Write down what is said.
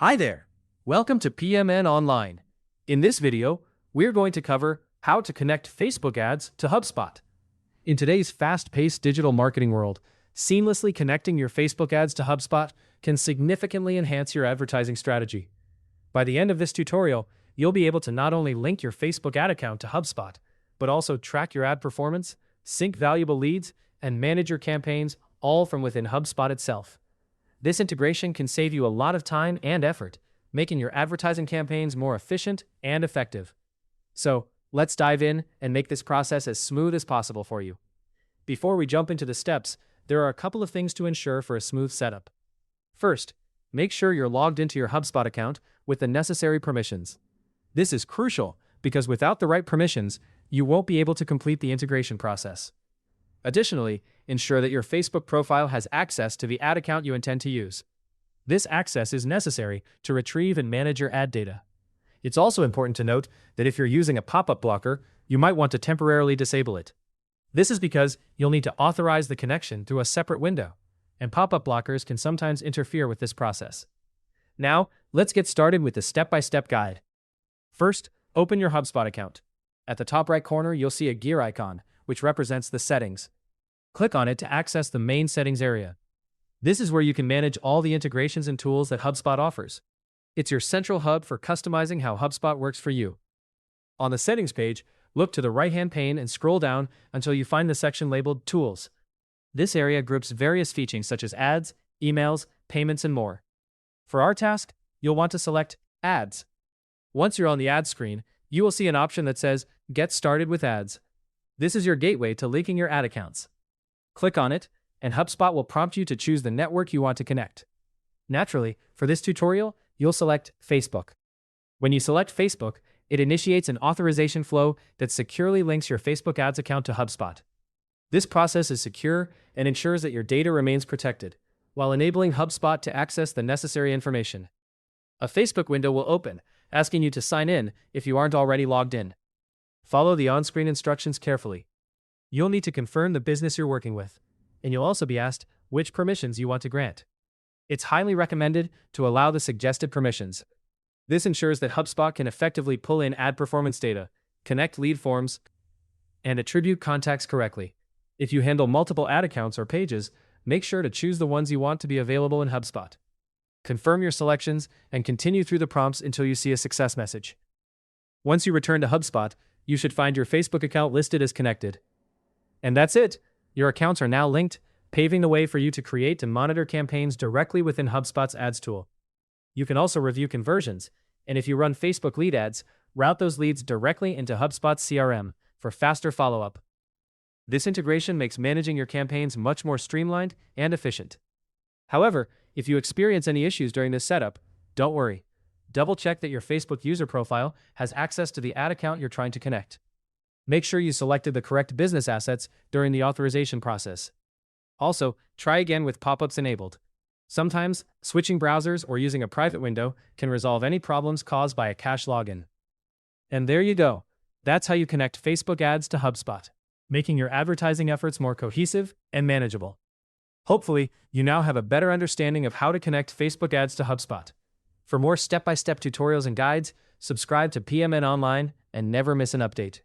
Hi there! Welcome to PMN Online. In this video, we're going to cover how to connect Facebook ads to HubSpot. In today's fast-paced digital marketing world, seamlessly connecting your Facebook ads to HubSpot can significantly enhance your advertising strategy. By the end of this tutorial, you'll be able to not only link your Facebook ad account to HubSpot, but also track your ad performance, sync valuable leads, and manage your campaigns all from within HubSpot itself. This integration can save you a lot of time and effort, making your advertising campaigns more efficient and effective. So, let's dive in and make this process as smooth as possible for you. Before we jump into the steps, there are a couple of things to ensure for a smooth setup. First, make sure you're logged into your HubSpot account with the necessary permissions. This is crucial because without the right permissions, you won't be able to complete the integration process. Additionally, ensure that your Facebook profile has access to the ad account you intend to use. This access is necessary to retrieve and manage your ad data. It's also important to note that if you're using a pop-up blocker, you might want to temporarily disable it. This is because you'll need to authorize the connection through a separate window, and pop-up blockers can sometimes interfere with this process. Now, let's get started with the step-by-step guide. First, open your HubSpot account. At the top right corner, you'll see a gear icon, which represents the settings. Click on it to access the main settings area. This is where you can manage all the integrations and tools that HubSpot offers. It's your central hub for customizing how HubSpot works for you. On the settings page, look to the right-hand pane and scroll down until you find the section labeled Tools. This area groups various features such as ads, emails, payments, and more. For our task, you'll want to select Ads. Once you're on the ad screen, you will see an option that says Get Started with Ads. This is your gateway to linking your ad accounts. Click on it, and HubSpot will prompt you to choose the network you want to connect. Naturally, for this tutorial, you'll select Facebook. When you select Facebook, it initiates an authorization flow that securely links your Facebook ads account to HubSpot. This process is secure and ensures that your data remains protected, while enabling HubSpot to access the necessary information. A Facebook window will open, asking you to sign in if you aren't already logged in. Follow the on-screen instructions carefully. You'll need to confirm the business you're working with, and you'll also be asked which permissions you want to grant. It's highly recommended to allow the suggested permissions. This ensures that HubSpot can effectively pull in ad performance data, connect lead forms, and attribute contacts correctly. If you handle multiple ad accounts or pages, make sure to choose the ones you want to be available in HubSpot. Confirm your selections and continue through the prompts until you see a success message. Once you return to HubSpot, you should find your Facebook account listed as connected. And that's it! Your accounts are now linked, paving the way for you to create and monitor campaigns directly within HubSpot's ads tool. You can also review conversions, and if you run Facebook lead ads, route those leads directly into HubSpot's CRM for faster follow-up. This integration makes managing your campaigns much more streamlined and efficient. However, if you experience any issues during this setup, don't worry. Double-check that your Facebook user profile has access to the ad account you're trying to connect. Make sure you selected the correct business assets during the authorization process. Also, try again with pop-ups enabled. Sometimes, switching browsers or using a private window can resolve any problems caused by a cache login. And there you go. That's how you connect Facebook ads to HubSpot, making your advertising efforts more cohesive and manageable. Hopefully, you now have a better understanding of how to connect Facebook ads to HubSpot. For more step-by-step tutorials and guides, subscribe to PMN Online and never miss an update.